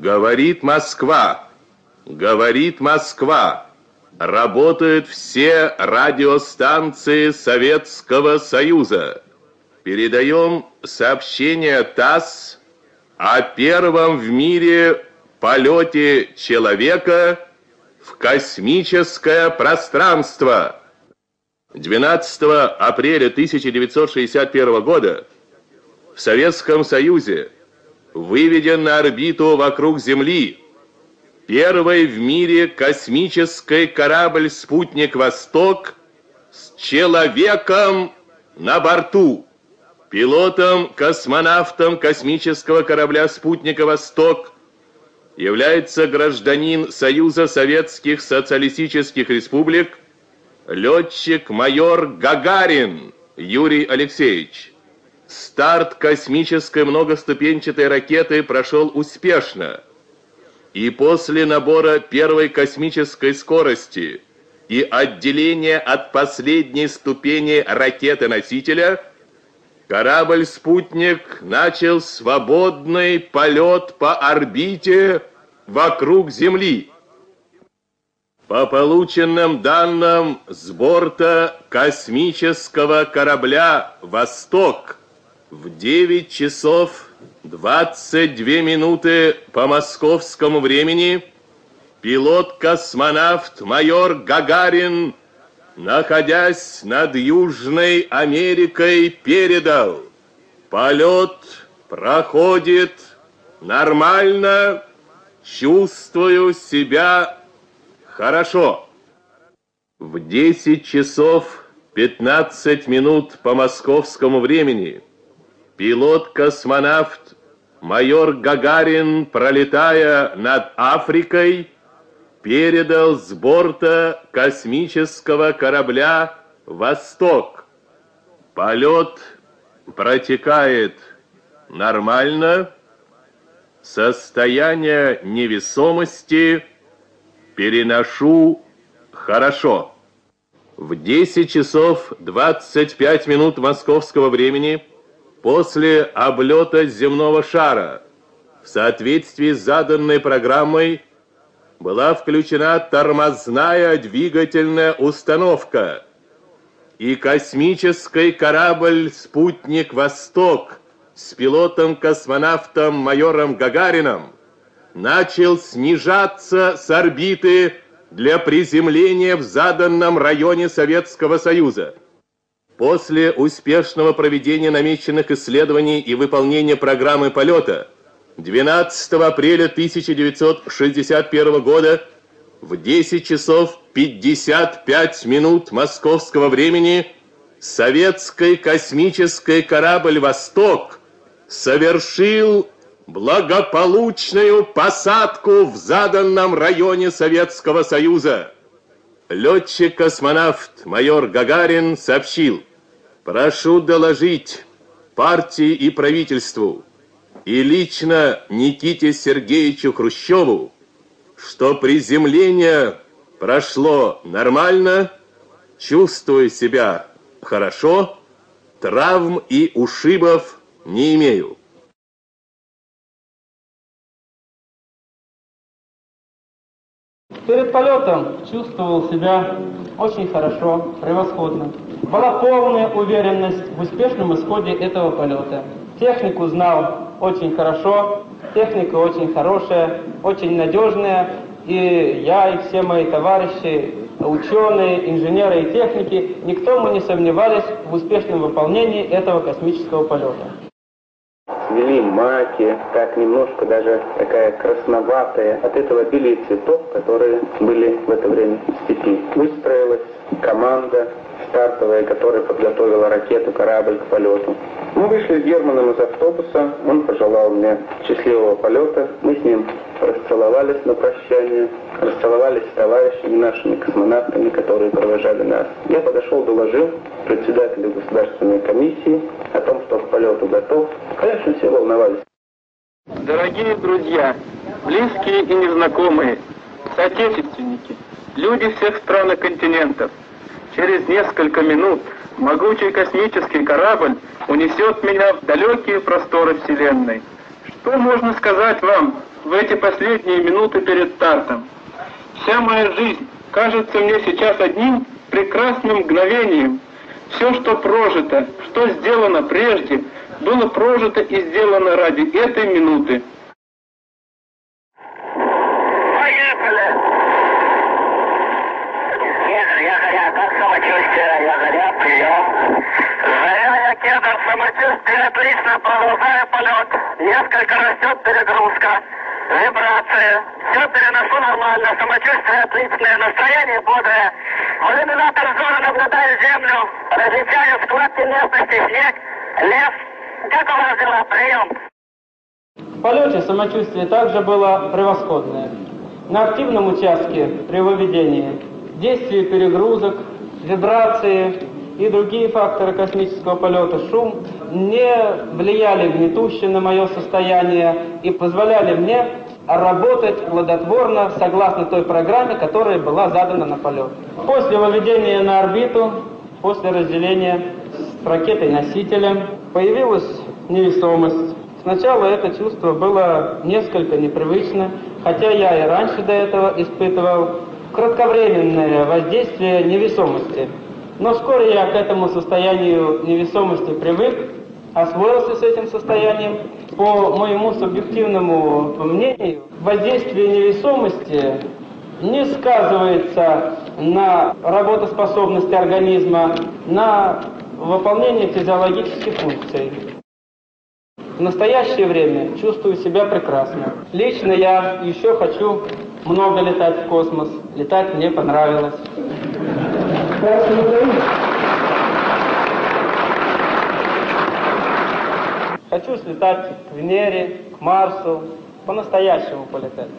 Говорит Москва, говорит Москва. Работают все радиостанции Советского Союза. Передаем сообщение ТАСС о первом в мире полете человека в космическое пространство. 12 апреля 1961 года в Советском Союзе выведен на орбиту вокруг Земли первый в мире космический корабль-спутник «Восток» с человеком на борту. Пилотом-космонавтом космического корабля-спутника «Восток» является гражданин Союза Советских Социалистических Республик, летчик-майор Гагарин Юрий Алексеевич. Старт космической многоступенчатой ракеты прошел успешно, и после набора первой космической скорости и отделения от последней ступени ракеты-носителя корабль-спутник начал свободный полет по орбите вокруг Земли. По полученным данным с борта космического корабля «Восток» в 9 часов 22 минуты по московскому времени пилот-космонавт майор Гагарин, находясь над Южной Америкой, передал: полет проходит нормально, чувствую себя хорошо. В 10 часов 15 минут по московскому времени пилот-космонавт майор Гагарин, пролетая над Африкой, передал с борта космического корабля «Восток». Полет протекает нормально, состояние невесомости переношу хорошо. В 10 часов 25 минут московского времени после облета земного шара в соответствии с заданной программой была включена тормозная двигательная установка, и космический корабль-спутник «Восток» с пилотом-космонавтом майором Гагарином начал снижаться с орбиты для приземления в заданном районе Советского Союза. После успешного проведения намеченных исследований и выполнения программы полета 12 апреля 1961 года в 10 часов 55 минут московского времени советский космический корабль «Восток» совершил благополучную посадку в заданном районе Советского Союза. Летчик-космонавт майор Гагарин сообщил: прошу доложить партии и правительству и лично Никите Сергеевичу Хрущеву, что приземление прошло нормально, чувствую себя хорошо, травм и ушибов не имею. Перед полетом чувствовал себя очень хорошо, превосходно. Была полная уверенность в успешном исходе этого полета. Технику знал очень хорошо, техника очень хорошая, очень надежная. И я, и все мои товарищи, ученые, инженеры и техники, никто мы не сомневались в успешном выполнении этого космического полета. Цвели маки, так немножко даже такая красноватая от этого обилия цветов, которые были в это время в степи. Выстроилась команда стартовая, которая подготовила ракету, корабль к полету. Мы вышли с Германом из автобуса, он пожелал мне счастливого полета. Мы с ним расцеловались на прощание, расцеловались с товарищами нашими космонавтами, которые провожали нас. Я подошел, доложил председателю государственной комиссии о том, что к полету готов. Конечно, все волновались. Дорогие друзья, близкие и незнакомые, соотечественники, люди всех стран и континентов, через несколько минут могучий космический корабль унесет меня в далекие просторы Вселенной. Что можно сказать вам в эти последние минуты перед стартом. Вся моя жизнь кажется мне сейчас одним прекрасным мгновением. Все, что прожито, что сделано прежде, было прожито и сделано ради этой минуты. Поехали! Я как самочувствие, я Заря, прием. Заря, я Кедр, самочувствие отлично, продолжаю полет. Несколько растет перегрузка, вибрации. Все переношу нормально, самочувствие отличное, настроение бодрое. В иллюминатор зора наблюдаю землю, различаю складки местности, снег, лес. Как у вас дела? Прием. В полете самочувствие также было превосходное. На активном участке при выведении действие перегрузок, вибрации и другие факторы космического полета, шум, не влияли гнетуще на мое состояние и позволяли мне работать плодотворно согласно той программе, которая была задана на полет. После выведения на орбиту, после разделения с ракетой-носителем, появилась невесомость. Сначала это чувство было несколько непривычно, хотя я и раньше до этого испытывал кратковременное воздействие невесомости. Но вскоре я к этому состоянию невесомости привык, освоился с этим состоянием. По моему субъективному мнению, воздействие невесомости не сказывается на работоспособности организма, на выполнение физиологических функций. В настоящее время чувствую себя прекрасно. Лично я еще хочу много летать в космос. Летать мне понравилось. Хочу слетать к Венере, к Марсу, по-настоящему полетать.